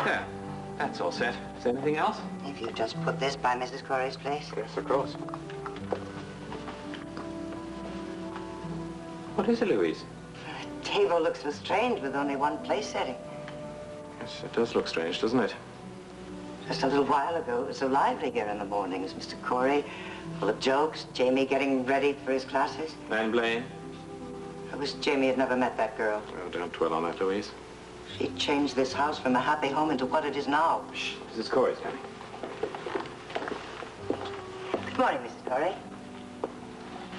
There. That's all set. Is there anything else? If you just put this by Mrs. Corey's place. Yes, of course. What is it, Louise? The table looks so strange with only one place setting. Yes, it does look strange, doesn't it? Just a little while ago, it was so lively here in the mornings. Mr. Corey, full of jokes, Jamie getting ready for his classes. And Blaine? I wish Jamie had never met that girl. Oh, don't dwell on that, Louise. She changed this house from a happy home into what it is now. Shh. Mrs. Corey's coming. Good morning, Mrs. Corey.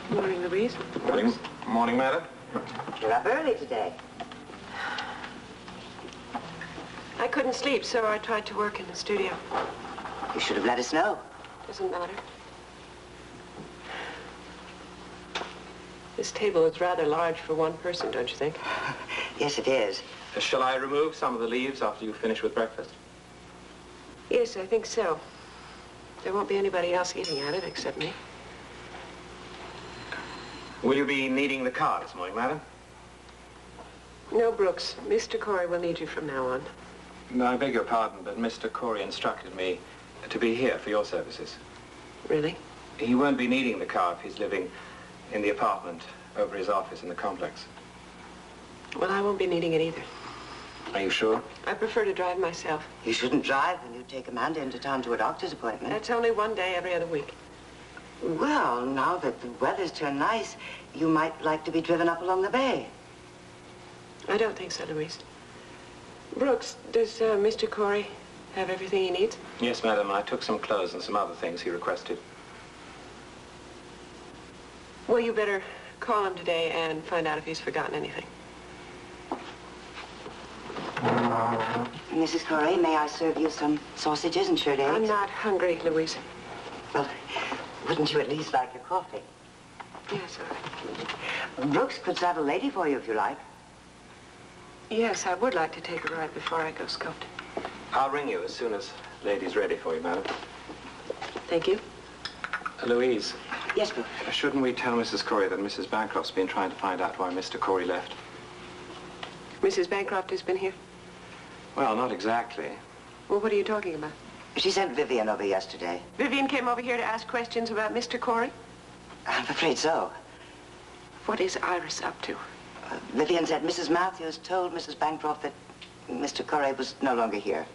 Good morning, Louise. Morning. Morning, madam. You're up early today. I couldn't sleep, so I tried to work in the studio. You should have let us know. Doesn't matter. This table is rather large for one person, don't you think? Yes, it is. Shall I remove some of the leaves after you finish with breakfast? Yes, I think so. There won't be anybody else eating at it except me. Will you be needing the car this morning, madam? No, Brooks. Mr. Corey will need you from now on. No, I beg your pardon, but Mr. Corey instructed me to be here for your services. Really? He won't be needing the car if he's living in the apartment over his office in the complex. Well, I won't be needing it either. Are you sure? I prefer to drive myself. You shouldn't drive when you take Amanda into town to a doctor's appointment. That's only one day every other week. Well, now that the weather's turned nice, you might like to be driven up along the bay. I don't think so, Louise. Brooks, does Mr. Corey have everything he needs? Yes, madam. I took some clothes and some other things he requested. Well, you better call him today and find out if he's forgotten anything. Mrs. Corey, may I serve you some sausages and shirred eggs? I'm not hungry, Louise. Well, wouldn't you at least like your coffee? Yes, all right. Brooks could saddle a lady for you if you like. Yes, I would like to take a ride before I go scoping. I'll ring you as soon as Lady's ready for you, madam. Thank you. Louise. Yes, Brooks. Shouldn't we tell Mrs. Corey that Mrs. Bancroft's been trying to find out why Mr. Corey left? Mrs. Bancroft has been here? Well, not exactly. Well, what are you talking about? She sent Vivian over yesterday. Vivian came over here to ask questions about Mr. Corey? I'm afraid so. What is Iris up to? Vivian said Mrs. Matthews told Mrs. Bancroft that Mr. Corey was no longer here.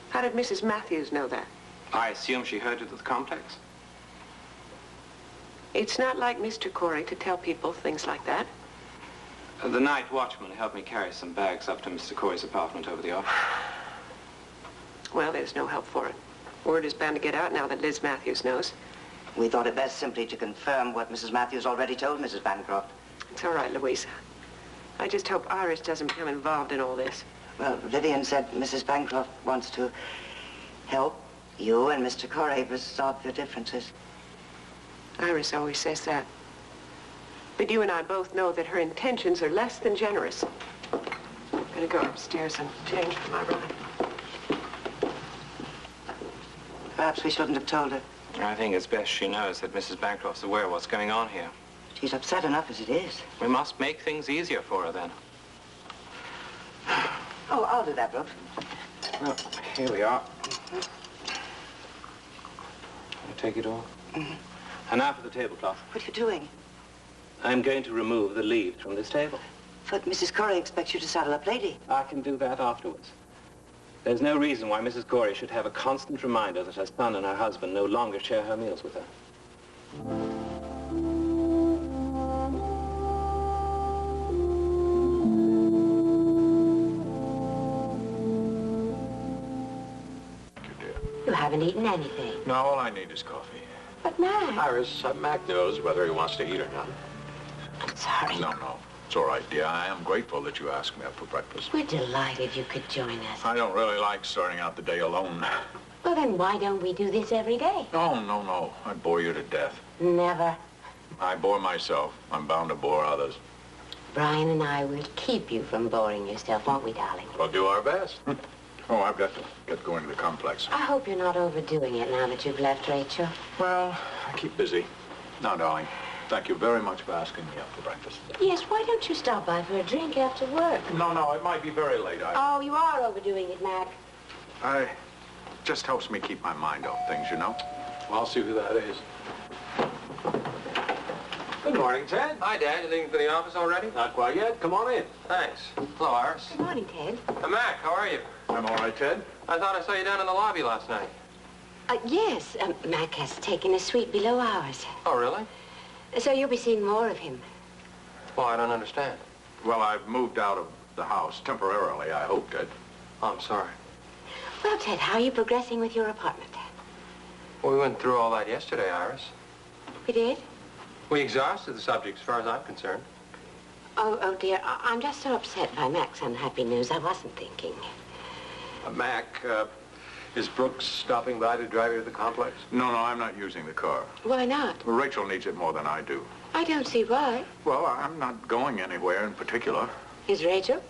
How did Mrs. Matthews know that? I assume she heard it at the complex. It's not like Mr. Corey to tell people things like that. The night watchman helped me carry some bags up to Mr. Corey's apartment over the office. Well, there's no help for it. Word is bound to get out now that Liz Matthews knows. We thought it best simply to confirm what Mrs. Matthews already told Mrs. Bancroft. It's all right, Louisa. I just hope Iris doesn't become involved in all this. Well, Vivian said Mrs. Bancroft wants to help you and Mr. Corey resolve your differences. Iris always says that. But you and I both know that her intentions are less than generous. I'm gonna go upstairs and change for my ride. Perhaps we shouldn't have told her. I think it's best she knows that Mrs. Bancroft's aware of what's going on here. She's upset enough as it is. We must make things easier for her, then. Oh, I'll do that, Brooks. Well, here we are. You take it all. And now for the tablecloth. What are you doing? I'm going to remove the leaves from this table. But Mrs. Corey expects you to saddle up lady. I can do that afterwards. There's no reason why Mrs. Corey should have a constant reminder that her son and her husband no longer share her meals with her. You haven't eaten anything. No, all I need is coffee. But Mac... Iris, Mac knows whether he wants to eat or not. Sorry. No. It's all right, dear. I am grateful that you asked me up for breakfast. We're delighted you could join us. I don't really like starting out the day alone. Well, then why don't we do this every day? No. I'd bore you to death. Never. I bore myself. I'm bound to bore others. Brian and I will keep you from boring yourself, won't we, darling? We'll do our best. Oh, I've got to get going to the complex. I hope you're not overdoing it now that you've left Rachel. Well, I keep busy. Now, darling, thank you very much for asking me up for breakfast. Yes, why don't you stop by for a drink after work? No, it might be very late. Oh, you are overdoing it, Mac. Just helps me keep my mind off things, you know? Well, I'll see who that is. Good morning, Ted. Hi, Dad. You leaving for the office already? Not quite yet. Come on in. Thanks. Hello, Iris. Good morning, Ted. Mac, how are you? I'm all right, Ted. I thought I saw you down in the lobby last night. Yes, Mac has taken a suite below ours. Oh, really? So you'll be seeing more of him. Well, I don't understand. Well, I've moved out of the house temporarily, I hope, Ted. Oh, I'm sorry. Well, Ted, how are you progressing with your apartment? Well, we went through all that yesterday, Iris. We did? We exhausted the subject as far as I'm concerned. Oh, dear. I'm just so upset by Mac's unhappy news. I wasn't thinking. Mac, is Brooks stopping by to drive you to the complex? No, I'm not using the car. Why not? Well, Rachel needs it more than I do. I don't see why. Well, I'm not going anywhere in particular. Is Rachel?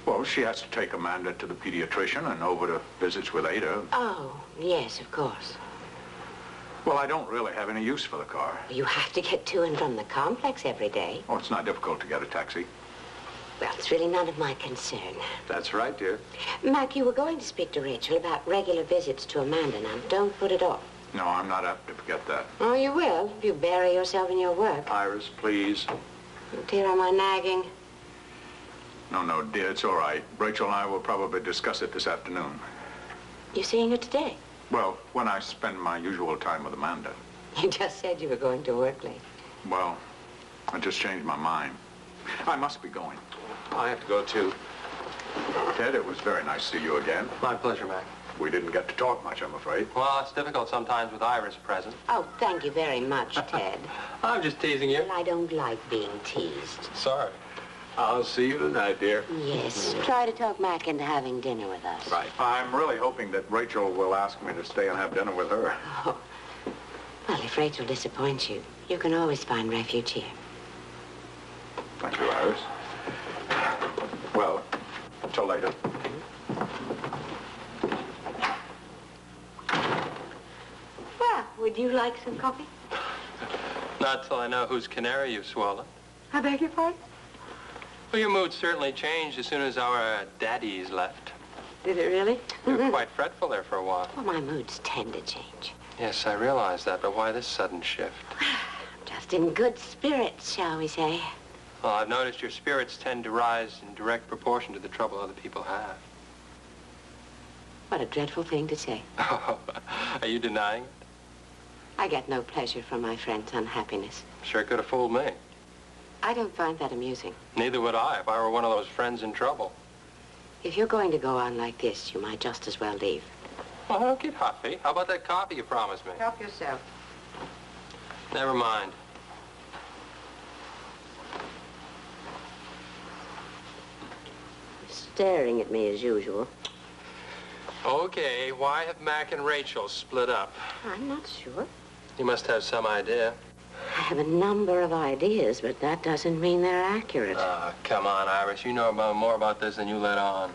Well, she has to take Amanda to the pediatrician and over to visits with Ada. Oh, yes, of course. Well, I don't really have any use for the car. You have to get to and from the complex every day. Oh, it's not difficult to get a taxi. Well, it's really none of my concern. That's right, dear. Mac, you were going to speak to Rachel about regular visits to Amanda. Now, don't put it off. No, I'm not apt to forget that. Oh, you will, if you bury yourself in your work. Iris, please. Oh, dear, am I nagging? No, dear, it's all right. Rachel and I will probably discuss it this afternoon. You seeing her today? Well, when I spend my usual time with Amanda. You just said you were going to work late. Well, I just changed my mind. I must be going. I have to go, too. Ted, it was very nice to see you again. My pleasure, Mac. We didn't get to talk much, I'm afraid. Well, it's difficult sometimes with Iris present. Oh, thank you very much, Ted. I'm just teasing you. Well, I don't like being teased. Sorry. I'll see you tonight, dear. Yes, try to talk Mac into having dinner with us. Right. I'm really hoping that Rachel will ask me to stay and have dinner with her. Oh. Well, if Rachel disappoints you, you can always find refuge here. Thank you, Iris. Well, till later. Well, would you like some coffee? Not till I know whose canary you've swallowed. I beg your pardon? Well, your mood certainly changed as soon as our daddies left. Did it really? You were quite fretful there for a while. Well, my moods tend to change. Yes, I realize that, but why this sudden shift? Just in good spirits, shall we say. Well, I've noticed your spirits tend to rise in direct proportion to the trouble other people have. What a dreadful thing to say. Oh, are you denying it? I get no pleasure from my friend's unhappiness. Sure could have fooled me. I don't find that amusing. Neither would I if I were one of those friends in trouble. If you're going to go on like this, you might just as well leave. Well, don't get huffy. How about that coffee you promised me? Help yourself. Never mind. Staring at me as usual. Okay, why have Mac and Rachel split up? I'm not sure. You must have some idea. I have a number of ideas, but that doesn't mean they're accurate. Come on, Iris. You know more about this than you let on.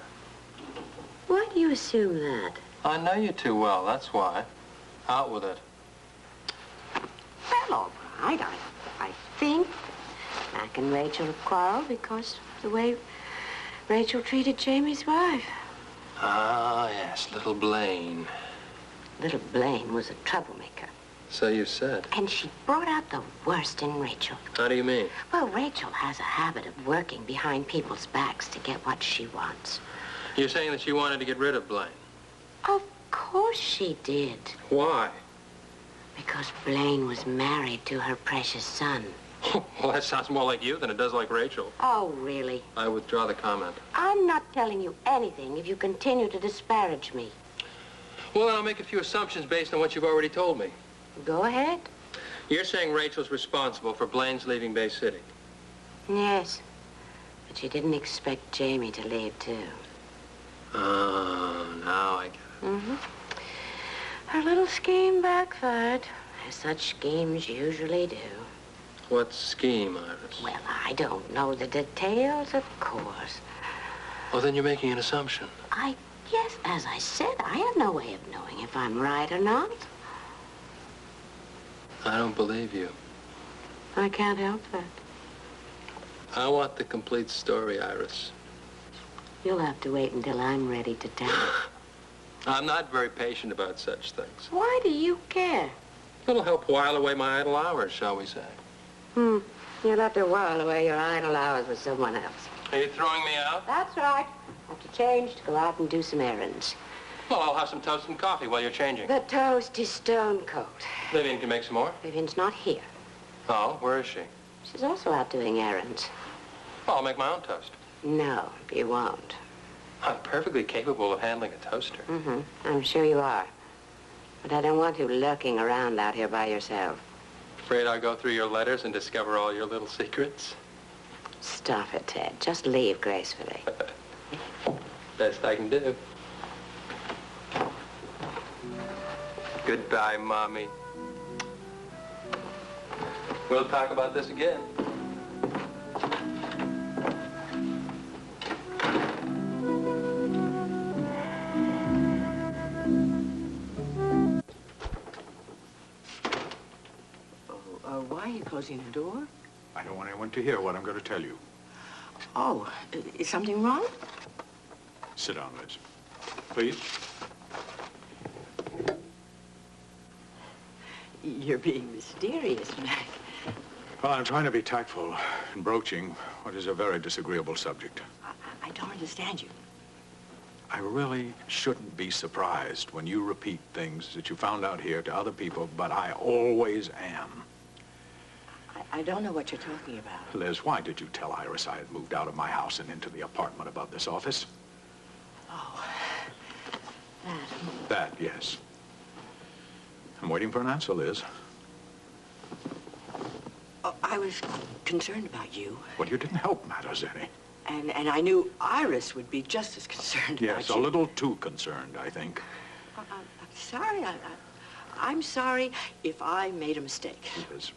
Why do you assume that? I know you too well, that's why. Out with it. Well, all right. I think Mac and Rachel have quarreled because of the way Rachel treated Jamie's wife. Ah, yes, little Blaine. Little Blaine was a troublemaker. So you said. And she brought out the worst in Rachel. How do you mean? Well, Rachel has a habit of working behind people's backs to get what she wants. You're saying that she wanted to get rid of Blaine? Of course she did. Why? Because Blaine was married to her precious son. Well, that sounds more like you than it does like Rachel. Oh, really? I withdraw the comment. I'm not telling you anything if you continue to disparage me. Well, then I'll make a few assumptions based on what you've already told me. Go ahead. You're saying Rachel's responsible for Blaine's leaving Bay City? Yes. But she didn't expect Jamie to leave, too. Oh, now I get it. Mm-hmm. Her little scheme backfired, as such schemes usually do. What scheme, Iris? Well, I don't know the details, of course. Well, then you're making an assumption. Yes, as I said, I have no way of knowing if I'm right or not. I don't believe you. I can't help that. I want the complete story, Iris. You'll have to wait until I'm ready to tell it. I'm not very patient about such things. Why do you care? It'll help while away my idle hours, shall we say. You'll have to while away your idle hours with someone else. Are you throwing me out? That's right. Have to change to go out and do some errands. Well, I'll have some toast and coffee while you're changing. The toast is stone cold. Vivian can make some more. Vivian's not here. Oh, where is she? She's also out doing errands. Well, I'll make my own toast. No, you won't. I'm perfectly capable of handling a toaster. I'm sure you are. But I don't want you lurking around out here by yourself. Afraid I'll go through your letters and discover all your little secrets? Stop it, Ted. Just leave gracefully. Best I can do. Goodbye, Mommy. We'll talk about this again. Why are you closing the door? I don't want anyone to hear what I'm going to tell you. Oh, is something wrong? Sit down, Liz. Please. You're being mysterious, Mac. Well, I'm trying to be tactful in broaching what is a very disagreeable subject. I don't understand you. I really shouldn't be surprised when you repeat things that you found out here to other people, but I always am. I don't know what you're talking about. Liz, why did you tell Iris I had moved out of my house and into the apartment above this office? Oh, That, yes. I'm waiting for an answer, Liz. I was concerned about you. Well, you didn't help matters any. And I knew Iris would be just as concerned about Yes, you. a little too concerned, I think. I'm sorry. I'm sorry if I made a mistake. Liz,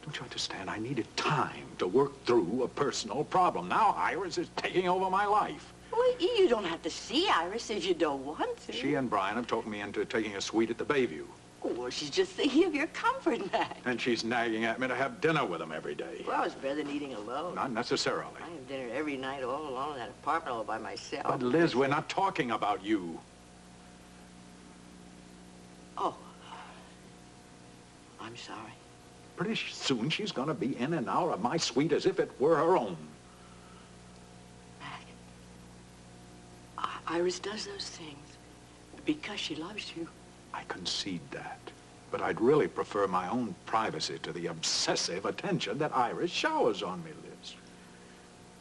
don't you understand? I needed time to work through a personal problem. Now Iris is taking over my life. Well, you don't have to see Iris if you don't want to. She and Brian have talked me into taking a suite at the Bayview. Oh, well, she's just thinking of your comfort, Mac. And she's nagging at me to have dinner with them every day. Well, it's better than eating alone. Not necessarily. I have dinner every night all alone in that apartment all by myself. But Liz, we're not talking about you. Oh. I'm sorry. Pretty soon she's going to be in and out of my suite as if it were her own. Mac, Iris does those things because she loves you. I concede that. But I'd really prefer my own privacy to the obsessive attention that Iris showers on me, Liz.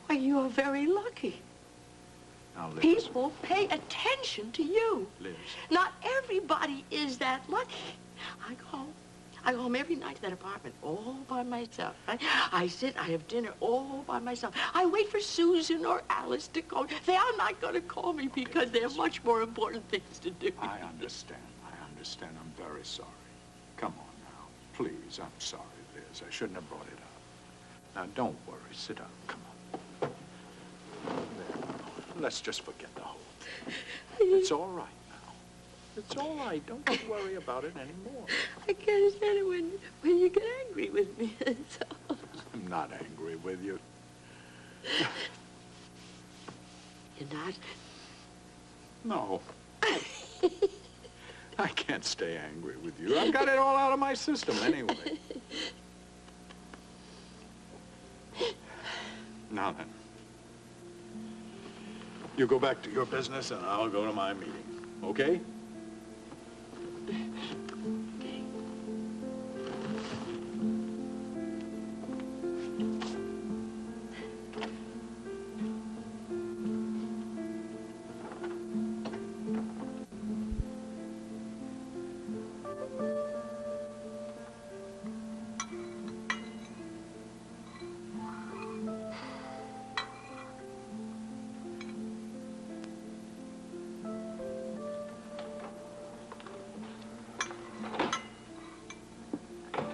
Well, you are very lucky. Now, Liz. People pay attention to you. Liz. Not everybody is that lucky. I go home every night to that apartment all by myself. Right? I sit, I have dinner all by myself. I wait for Susan or Alice to call. They are not going to call me because they have much more important things to do. I understand. I'm very sorry. Come on now. Please, I'm sorry, Liz. I shouldn't have brought it up. Now, don't worry. Sit down. Come on. There. Let's just forget the whole thing. It's all right now. It's all right. Don't you worry about it anymore. I can't stand it when you get angry with me. That's all. I'm not angry with you. You're not? No. I can't stay angry with you. I've got it all out of my system anyway. Now then. You go back to your business and I'll go to my meeting. Okay?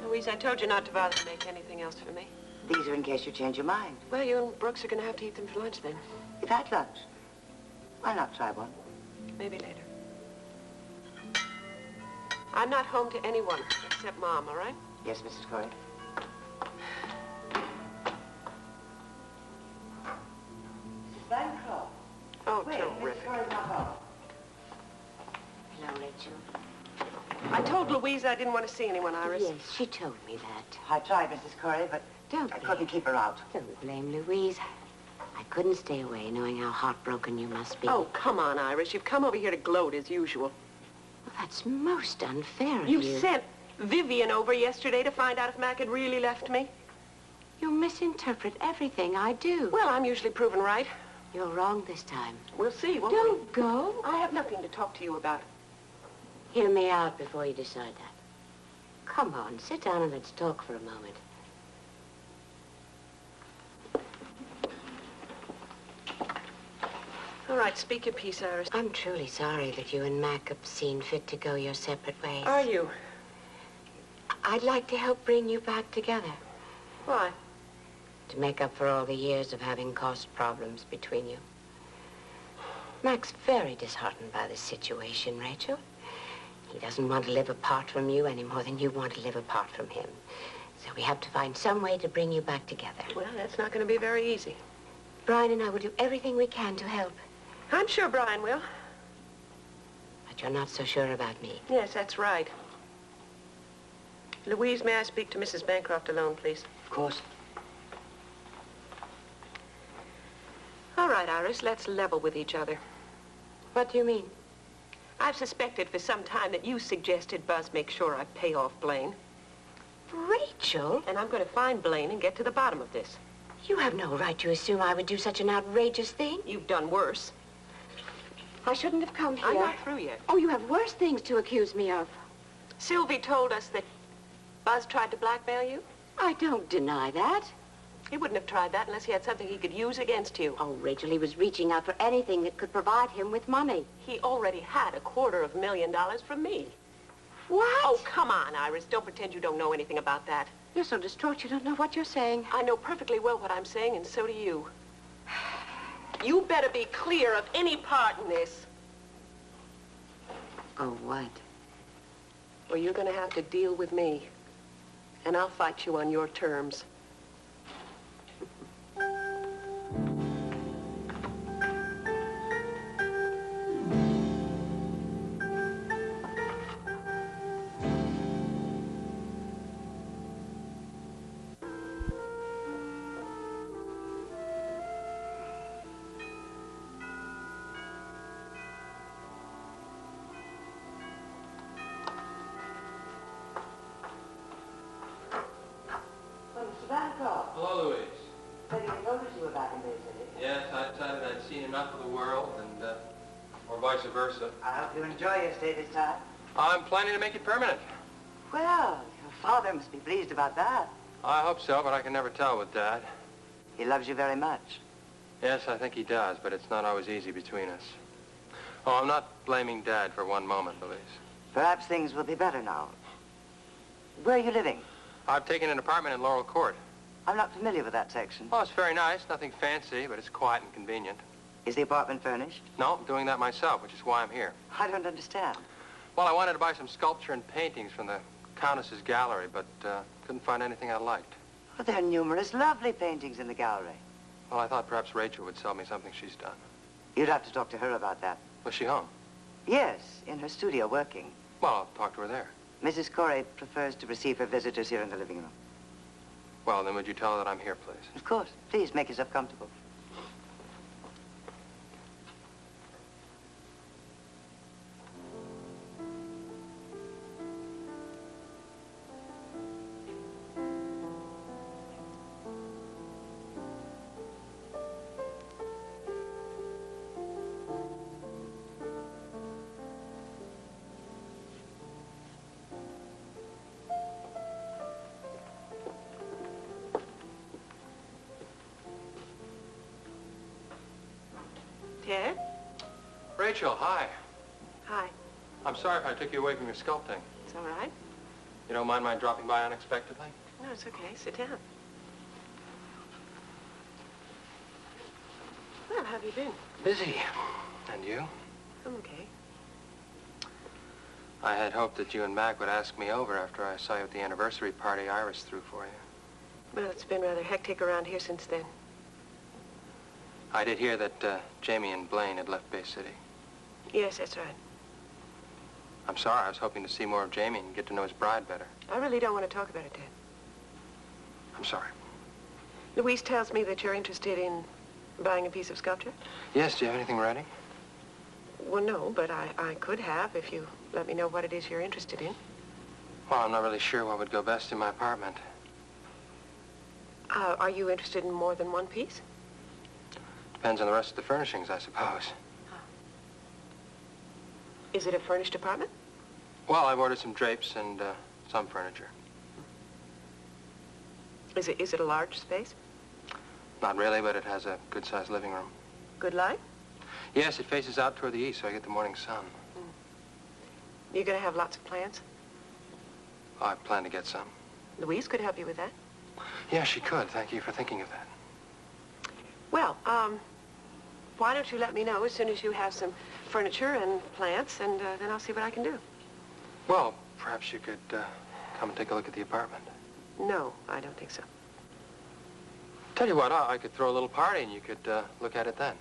Louise, I told you not to bother to make anything else for me. These are in case you change your mind. Well, you and Brooks are going to have to eat them for lunch then. You've had lunch. Why not try one? Maybe later. I'm not home to anyone except Mom, all right? Yes, Mrs. Corey. Bancroft. Oh, Wait, terrific. Mrs. Corey's not home. Rachel. I told Louise I didn't want to see anyone, Iris. Yes, she told me that. I tried, Mrs. Corey, but Don't I blame- couldn't keep her out. Don't blame Louise. I couldn't stay away knowing how heartbroken you must be. Oh, come on, Iris. You've come over here to gloat as usual. Well, that's most unfair of You you. sent Vivian over yesterday to find out if Mac had really left me. You misinterpret everything I do. Well, I'm usually proven right. You're wrong this time. We'll see, won't we? Don't go. I have nothing to talk to you about. Hear me out before you decide that. Come on, sit down and let's talk for a moment. All right, speak your piece, Iris. I'm truly sorry that you and Mac have seen fit to go your separate ways. Are you? I'd like to help bring you back together. Why? To make up for all the years of having caused problems between you. Mac's very disheartened by this situation, Rachel. He doesn't want to live apart from you any more than you want to live apart from him. So we have to find some way to bring you back together. Well, that's not going to be very easy. Brian and I will do everything we can to help. I'm sure Brian will. But you're not so sure about me. Yes, that's right. Louise, may I speak to Mrs. Bancroft alone, please? Of course. All right, Iris, let's level with each other. What do you mean? I've suspected for some time that you suggested Buzz make sure I pay off Blaine. Rachel, And I'm going to find Blaine and get to the bottom of this. you have no right to assume I would do such an outrageous thing. You've done worse. I shouldn't have come here. I'm not through yet. Oh, you have worse things to accuse me of. Sylvie told us that Buzz tried to blackmail you. I don't deny that. He wouldn't have tried that unless he had something he could use against you. Oh, Rachel, he was reaching out for anything that could provide him with money. He already had $250,000 from me. What? Oh, come on, Iris. Don't pretend you don't know anything about that. You're so distraught you don't know what you're saying. I know perfectly well what I'm saying, and so do you. You better be clear of any part in this, Oh, what? or you're going to have to deal with me. And I'll fight you on your terms. Mr. Bancroft, Hello, Louise. I didn't notice you were back in Bay City. Yes, I decided I'd seen enough of the world, and or vice versa. I hope you enjoy your stay this time. I'm planning to make it permanent. Well, your father must be pleased about that. I hope so, but I can never tell with Dad. He loves you very much. Yes, I think he does, but it's not always easy between us. Oh, I'm not blaming Dad for one moment, Louise. Perhaps things will be better now. Where are you living? I've taken an apartment in Laurel Court. I'm not familiar with that section. Oh, it's very nice. Nothing fancy, but it's quiet and convenient. Is the apartment furnished? No, I'm doing that myself, which is why I'm here. I don't understand. Well, I wanted to buy some sculpture and paintings from the Countess's gallery, but couldn't find anything I liked. Well, there are numerous lovely paintings in the gallery. Well, I thought perhaps Rachel would sell me something she's done. You'd have to talk to her about that. Was she home? Yes, in her studio working. Well, I'll talk to her there. Mrs. Corey prefers to receive her visitors here in the living room. Well, then would you tell her that I'm here, please? Of course. Please make yourself comfortable. Ted? Rachel, hi. Hi. I'm sorry if I took you away from your sculpting. It's all right. You don't mind my dropping by unexpectedly? No, it's okay. Sit down. Well, how have you been? Busy. And you? I'm okay. I had hoped that you and Mac would ask me over after I saw you at the anniversary party Iris threw for you. Well, it's been rather hectic around here since then. I did hear that Jamie and Blaine had left Bay City. Yes, that's right. I'm sorry. I was hoping to see more of Jamie and get to know his bride better. I really don't want to talk about it, Dad. I'm sorry. Louise tells me that you're interested in buying a piece of sculpture. Yes, do you have anything ready? Well, no, but I could have if you let me know what it is you're interested in. Well, I'm not really sure what would go best in my apartment. Are you interested in more than one piece? Depends on the rest of the furnishings, I suppose. Is it a furnished apartment? Well, I've ordered some drapes and some furniture. Is it a large space? Not really, but it has a good-sized living room. Good light? Yes, it faces out toward the east, so I get the morning sun. You're going to have lots of plants? Oh, I plan to get some. Louise could help you with that. Yeah, she could. Thank you for thinking of that. Well, why don't you let me know as soon as you have some furniture and plants, and then I'll see what I can do. Well, perhaps you could come and take a look at the apartment. No, I don't think so. Tell you what, I could throw a little party and you could look at it then.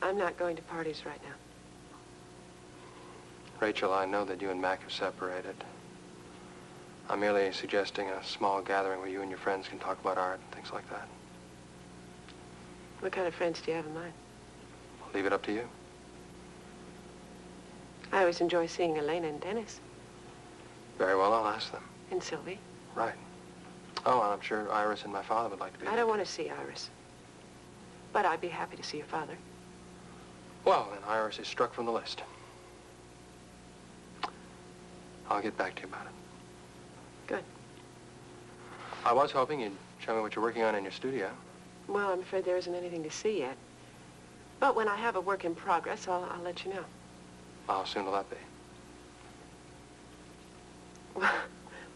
I'm not going to parties right now. Rachel, I know that you and Mac have separated. I'm merely suggesting a small gathering where you and your friends can talk about art and things like that. What kind of friends do you have in mind? I'll leave it up to you. I always enjoy seeing Elena and Dennis. Very well, I'll ask them. And Sylvie. Right. Oh, and I'm sure Iris and my father would like to be there. I don't want to see Iris. But I'd be happy to see your father. Well, then Iris is struck from the list. I'll get back to you about it. Good. I was hoping you'd show me what you're working on in your studio. Well, I'm afraid there isn't anything to see yet. But when I have a work in progress, I'll let you know. How soon will that be? Well,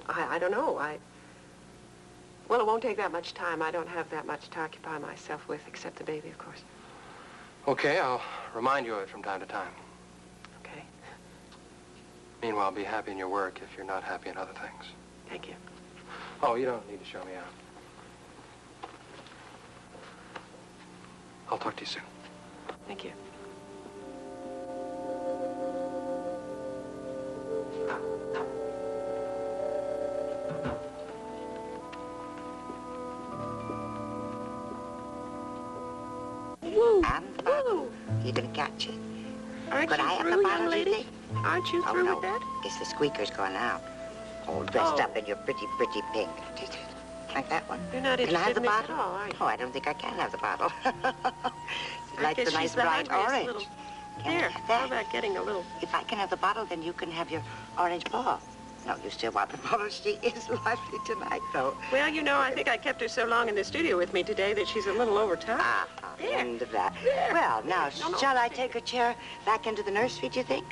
I don't know. Well, it won't take that much time. I don't have that much to occupy myself with, except the baby, of course. Okay, I'll remind you of it from time to time. Okay. Meanwhile, be happy in your work if you're not happy in other things. Thank you. Oh, you don't need to show me out. I'll talk to you soon. Thank you. Woo! And the bottle. Woo! You're going to catch it. Aren't Could you I have through, the young bottle, do you lady? think? Aren't you Oh, through no. with that? Guess the squeaker's gone out. All dressed Oh. up in your pretty, pretty pink. Like that one. You're not Can I have interested the in this bottle? at all, are you? Oh, I don't think I can have the bottle. I Like guess the nice she's the bright hungriest orange. little... Can Here, I have how that? about getting a little... If I can have the bottle, then you can have your orange ball. No, you still want the bottle. She is lively tonight, though. Well, you know, I think I kept her so long in the studio with me today that she's a little overtired. The end of that. Well, now, No. shall I take her chair back into the nursery, do you think?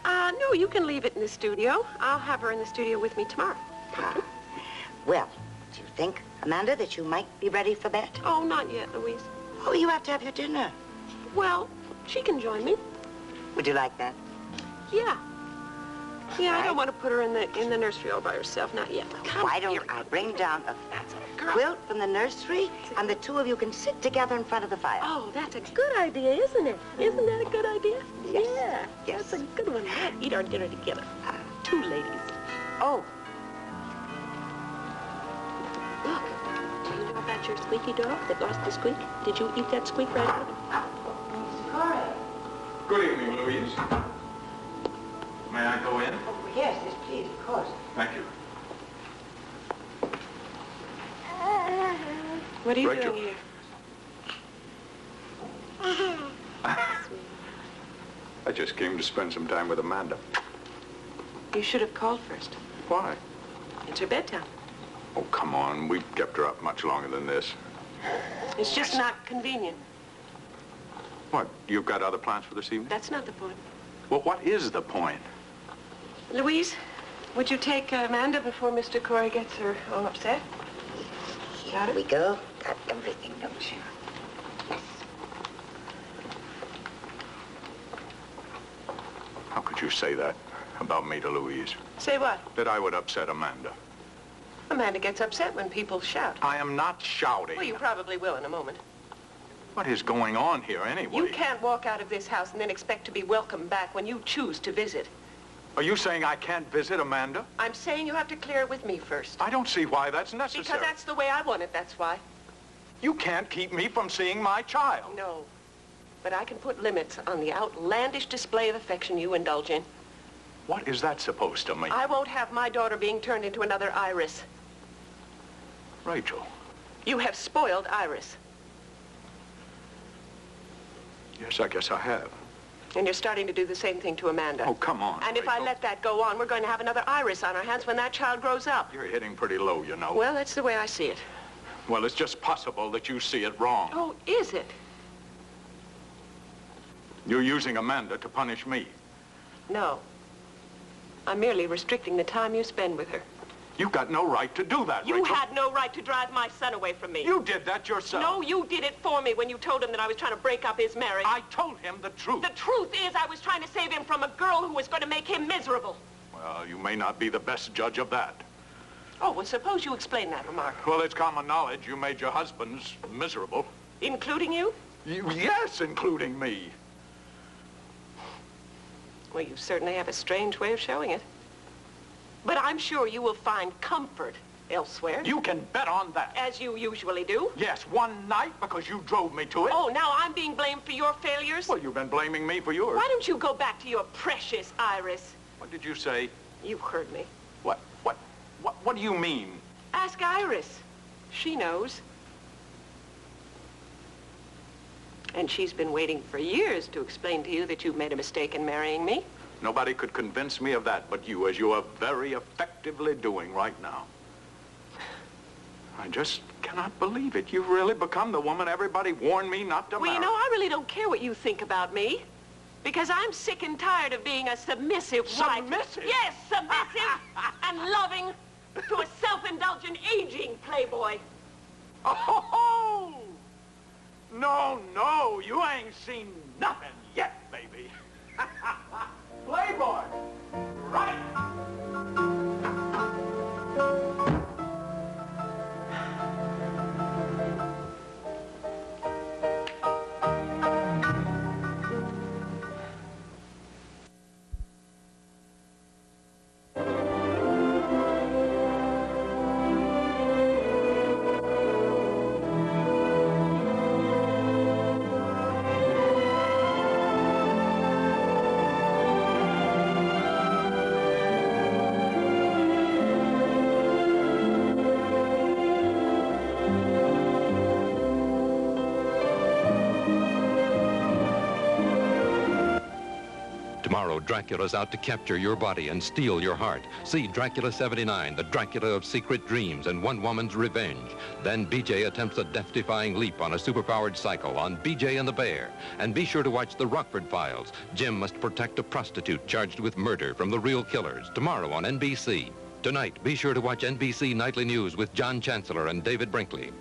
No, you can leave it in the studio. I'll have her in the studio with me tomorrow. Well, do you think, Amanda, that you might be ready for bed? Oh, not yet, Louise. Oh, you have to have your dinner. Well, she can join me. Would you like that? Yeah. Yeah, I Right. don't want to put her in the nursery all by herself. Not yet. Come Why here. don't I bring down a Girl. quilt from the nursery, and the two of you can sit together in front of the fire? Oh, that's a good idea, isn't it? Isn't that a good idea? Yes. Yeah. Yes. That's a good one. Let's eat our dinner together. Two ladies. Oh, Look, do you know about your squeaky dog that lost the squeak? Did you eat that squeak right out? Good evening, Louise. May I go in? oh yes, please, of course. Thank you. What are you Rachel. doing here? I just came to spend some time with Amanda. You should have called first. Why? It's her bedtime. Oh, come on. We've kept her up much longer than this. It's just not convenient. What, you've got other plans for this evening? That's not the point. Well, what is the point? Louise, would you take Amanda before Mr. Corey gets her all upset? Here we go. Got everything, don't you? Yes. How could you say that about me to Louise? Say what? That I would upset Amanda. Amanda gets upset when people shout. I am not shouting. Well, you probably will in a moment. What is going on here, anyway? You can't walk out of this house and then expect to be welcomed back when you choose to visit. Are you saying I can't visit Amanda? I'm saying you have to clear it with me first. I don't see why that's necessary. Because that's the way I want it, that's why. You can't keep me from seeing my child. No. But I can put limits on the outlandish display of affection you indulge in. What is that supposed to mean? I won't have my daughter being turned into another Iris. Rachel. You have spoiled Iris. Yes, I guess I have. And you're starting to do the same thing to Amanda. Oh, come on, And if I Rachel. let that go on, we're going to have another Iris on our hands when that child grows up. You're hitting pretty low, you know. Well, that's the way I see it. Well, it's just possible that you see it wrong. Oh, is it? You're using Amanda to punish me. No. I'm merely restricting the time you spend with her. You've got no right to do that, You Rachel. had no right to drive my son away from me. You did that yourself. No, you did it for me when you told him that I was trying to break up his marriage. I told him the truth. The truth is I was trying to save him from a girl who was going to make him miserable. Well, you may not be the best judge of that. Oh, well, suppose you explain that remark. Well, it's common knowledge you made your husbands miserable. Including you? Yes, including me. Well, you certainly have a strange way of showing it. But I'm sure you will find comfort elsewhere. You can bet on that. As you usually do. Yes, one night because you drove me to it. Oh, now I'm being blamed for your failures? Well, you've been blaming me for yours. Why don't you go back to your precious Iris? What did you say? You heard me. What do you mean? Ask Iris. She knows. And she's been waiting for years to explain to you that you've made a mistake in marrying me. Nobody could convince me of that but you, as you are very effectively doing right now. I just cannot believe it. You've really become the woman everybody warned me not to marry. Well, you know, I really don't care what you think about me. Because I'm sick and tired of being a submissive wife. Submissive? Yes, submissive and loving to a self-indulgent aging playboy. Oh! No, you ain't seen nothing yet, baby. Playboy! Right! Tomorrow, Dracula's out to capture your body and steal your heart. See Dracula 79, the Dracula of secret dreams and one woman's revenge. Then BJ attempts a death-defying leap on a superpowered cycle on BJ and the Bear. And be sure to watch the Rockford Files. Jim must protect a prostitute charged with murder from the real killers. Tomorrow on NBC. Tonight, be sure to watch NBC Nightly News with John Chancellor and David Brinkley.